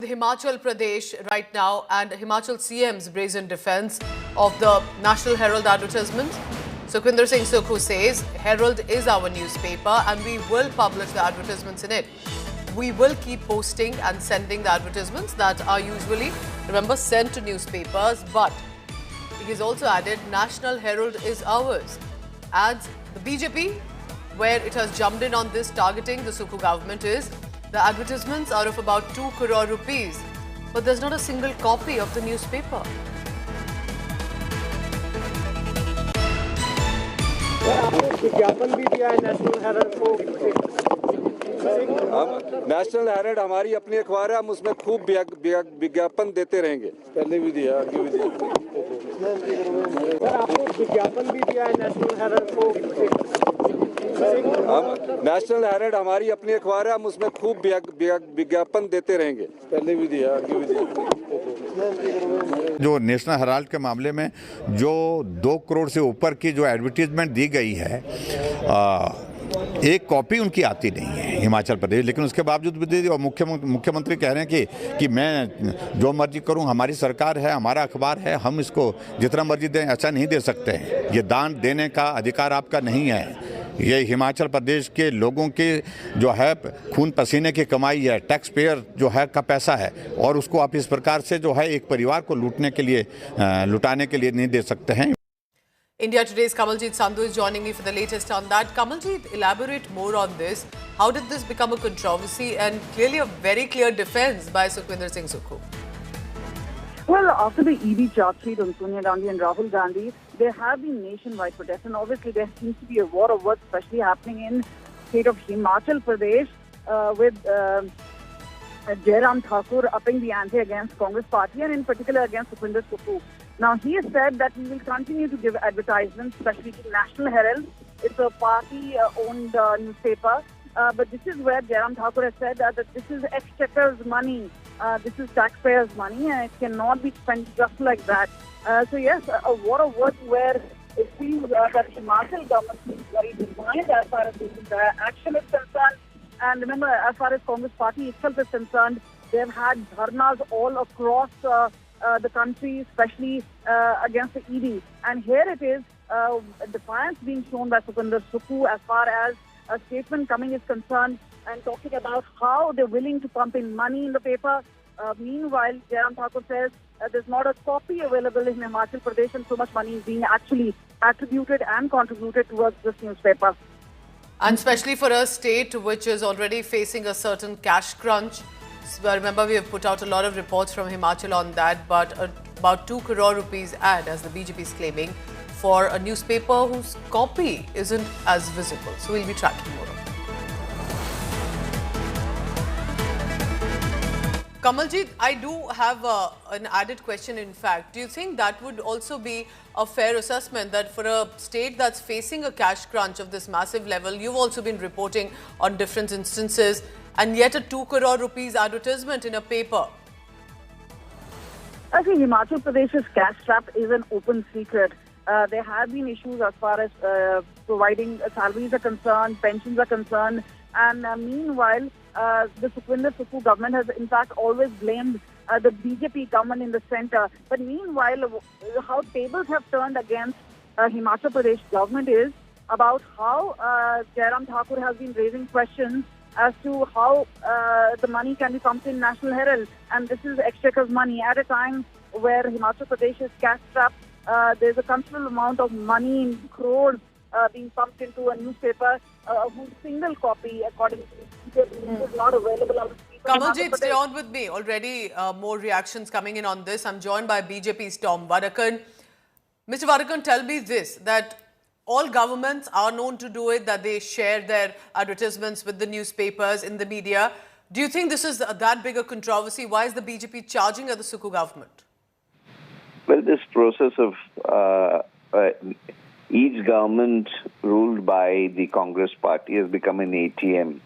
The Himachal Pradesh right now and Himachal CM's brazen defense of the National Herald advertisement. Sukhwinder Singh Sukhu says, Herald is our newspaper and we will publish the advertisements in it. We will keep posting and sending the advertisements that are usually, remember, sent to newspapers. But he has also added, National Herald is ours. Adds the BJP, where it has jumped in on this targeting the Sukhu government is, the advertisements are of about 2 crore rupees, but there's not a single copy of the newspaper. विज्ञापन भी दिया है national Herald को। हम national Herald हमारी अपनी अखबार है, हम उसमें खूब विज्ञापन देते रहेंगे। पहले भी दिया, आगे भी दिया। सर, आपको विज्ञापन भी दिया है नेशनल हेराल्ड को। हम नेशनल हेराल्ड हमारी अपनी अखबार है, हम उसमें खूब विज्ञापन देते रहेंगे। पहले भी दिया, आगे भी दिया। जो नेशनल हेराल्ड के मामले में जो 2 करोड़ से ऊपर की जो एडवर्टीजमेंट दी गई है, एक कॉपी उनकी आती नहीं है हिमाचल प्रदेश, लेकिन उसके बावजूद भी दे दी। और मुख्यमंत्री कह रहे हैं कि मैं जो मर्जी करूं, हमारी सरकार है, हमारा अखबार है, हम इसको जितना मर्जी दें ऐसा नहीं दे सकते हैं। ये दान देने का अधिकार आपका नहीं है। ये हिमाचल प्रदेश के लोगों के जो है खून पसीने की कमाई है, टैक्स पेयर जो है का पैसा है, और उसको आप इस प्रकार से जो है एक परिवार को लुटाने के लिए नहीं दे सकते हैं। India Today's Kamaljeet Sandhu is joining me for the latest on that. Kamaljeet, elaborate more on this. How did this become a controversy and clearly a very clear defense by Sukhwinder Singh Sukhu? Well, after the ED charge sheet on Sonia Gandhi and Rahul Gandhi, there have been nationwide protests, and obviously there seems to be a war of words, especially happening in state of Himachal Pradesh, with Jairam Thakur upping the ante against Congress party and in particular against Sukhwinder Sukhu. Now, he has said that we will continue to give advertisements, especially to National Herald. It's a party-owned newspaper. But this is where Jairam Thakur has said that this is exchequer's money. This is taxpayers' money and it cannot be spent just like that. So yes, a war of words where it seems that Himachal government is very defiant as far as this action is concerned. And remember, as far as Congress party itself is concerned, they've had dharnas all across the country, especially against the ED. And here it is, defiance being shown by Sukhwinder Sukhu as far as a statement coming is concerned, and talking about how they're willing to pump in money in the paper. Meanwhile, Jairam Thakur says there's not a copy available in Himachal Pradesh and so much money is being actually attributed and contributed towards this newspaper. And especially for a state which is already facing a certain cash crunch. So remember, we have put out a lot of reports from Himachal on that, but about 2 crore rupees ad, as the BJP is claiming, for a newspaper whose copy isn't as visible. So we'll be tracking more of it. Kamaljeet, I do have an added question, in fact. Do you think that would also be a fair assessment that for a state that's facing a cash crunch of this massive level, you've also been reporting on different instances, and yet a 2 crore rupees advertisement in a paper? I think Himachal Pradesh's cash trap is an open secret. There have been issues as far as providing salaries are concerned, pensions are concerned, and meanwhile, the Sukhwinder Sukhu government has in fact always blamed the BJP government in the centre. But meanwhile, how tables have turned against Himachal Pradesh government is about how Jairam Thakur has been raising questions as to how the money can be pumped in National Herald, and this is exchequer's money at a time where Himachal Pradesh is cash strapped. There's a considerable amount of money in crores being pumped into a newspaper whose single copy, according to is not available. Kamaljeet, stay on with me. Already more reactions coming in on this. I'm joined by BJP's Tom Vadakan. Mr. Vadakan, tell me this, that all governments are known to do it, that they share their advertisements with the newspapers in the media. Do you think this is that big a controversy? Why is the BJP charging at the Sukhu government? Well, this process of each government ruled by the Congress party has become an ATM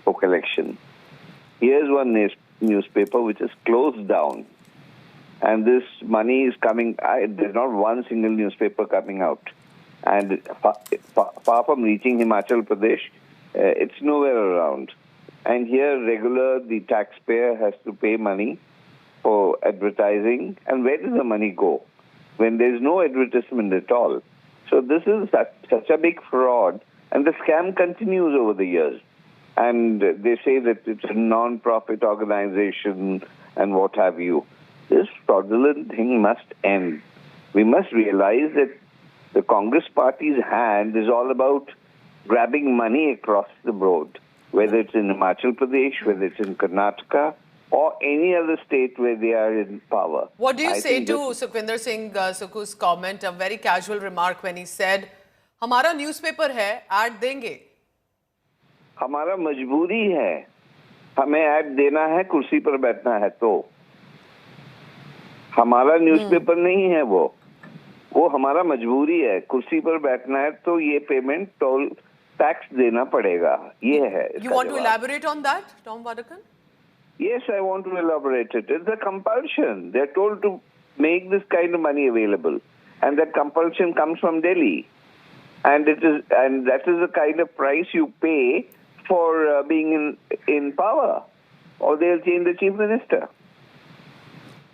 for collection. Here's one newspaper which is closed down, and this money is coming. There's not one single newspaper coming out, and far from reaching Himachal Pradesh, it's nowhere around. and here the taxpayer has to pay money for advertising. And where does the money go when there's no advertisement at all? So this is such a big fraud, and the scam continues over the years. And they say that it's a non-profit organization and what have you. This fraudulent thing must end. We must realize that the Congress party's hand is all about grabbing money across the board, whether it's in Himachal Pradesh, whether it's in Karnataka, or any other state where they are in power. What do you say to Sukhwinder Singh Sukhu's comment, a very casual remark when he said, "Hamara newspaper hai, ad denge." हमारा मजबूरी है, हमें add देना है, कुर्सी पर बैठना है तो हमारा न्यूज़पेपर नहीं है वो हमारा मजबूरी है, कुर्सी पर बैठना है तो ये पेमेंट टोल टैक्स देना पड़ेगा, ये है। You want to elaborate on that, Tom Vadakan? Yes, I want to elaborate it. It's a compulsion. They're told to make this kind of money available, and that compulsion comes from Delhi, and that is the kind of price you pay for being in power, or they'll change the chief minister.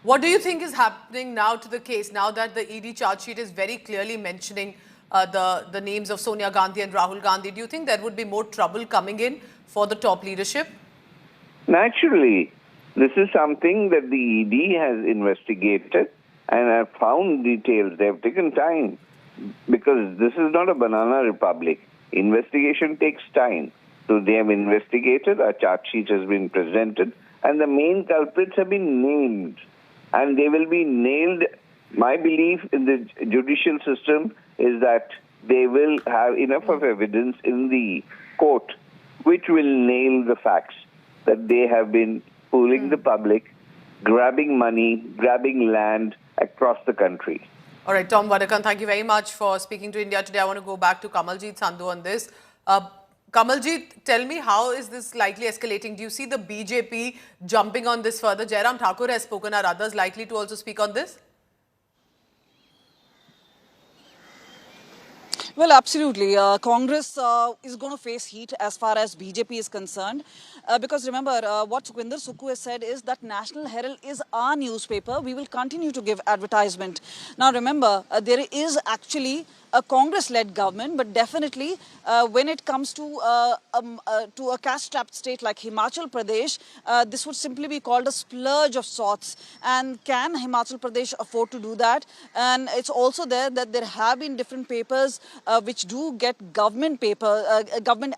What do you think is happening now to the case, now that the ED charge sheet is very clearly mentioning the names of Sonia Gandhi and Rahul Gandhi? Do you think there would be more trouble coming in for the top leadership? Naturally, this is something that the ED has investigated and have found details. They have taken time, because this is not a banana republic. Investigation takes time. So they have investigated, a charge sheet has been presented, and the main culprits have been named. And they will be nailed. My belief in the judicial system is that they will have enough of evidence in the court which will nail the facts that they have been fooling the public, grabbing money, grabbing land across the country. All right, Tom Vadakan, thank you very much for speaking to India Today. I want to go back to Kamaljeet Sandhu on this. Kamaljeet, tell me, how is this likely escalating? Do you see the BJP jumping on this further? Jairam Thakur has spoken. Are others likely to also speak on this? Well, absolutely. Congress is going to face heat as far as BJP is concerned. Because remember, what Sukhwinder Sukhu has said is that National Herald is our newspaper. We will continue to give advertisement. Now, remember, there is actually a Congress-led government, but definitely when it comes to a caste-strapped state like Himachal Pradesh, this would simply be called a splurge of sorts. And can Himachal Pradesh afford to do that? And it's also there that there have been different papers which do get government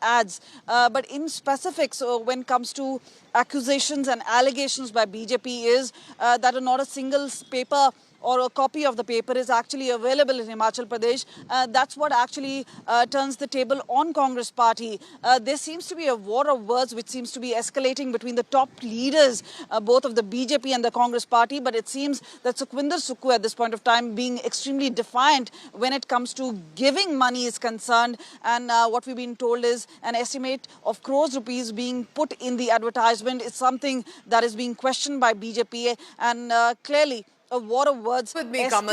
ads. But in specifics, when it comes to accusations and allegations by BJP is that not a single paper or a copy of the paper is actually available in Himachal Pradesh. That's what actually turns the table on Congress party. There seems to be a war of words which seems to be escalating between the top leaders, both of the BJP and the Congress party. But it seems that Sukhwinder Sukhu at this point of time being extremely defiant when it comes to giving money is concerned. And what we've been told is an estimate of crores rupees being put in the advertisement is something that is being questioned by BJP. And clearly, a war of words. With me, Kamal.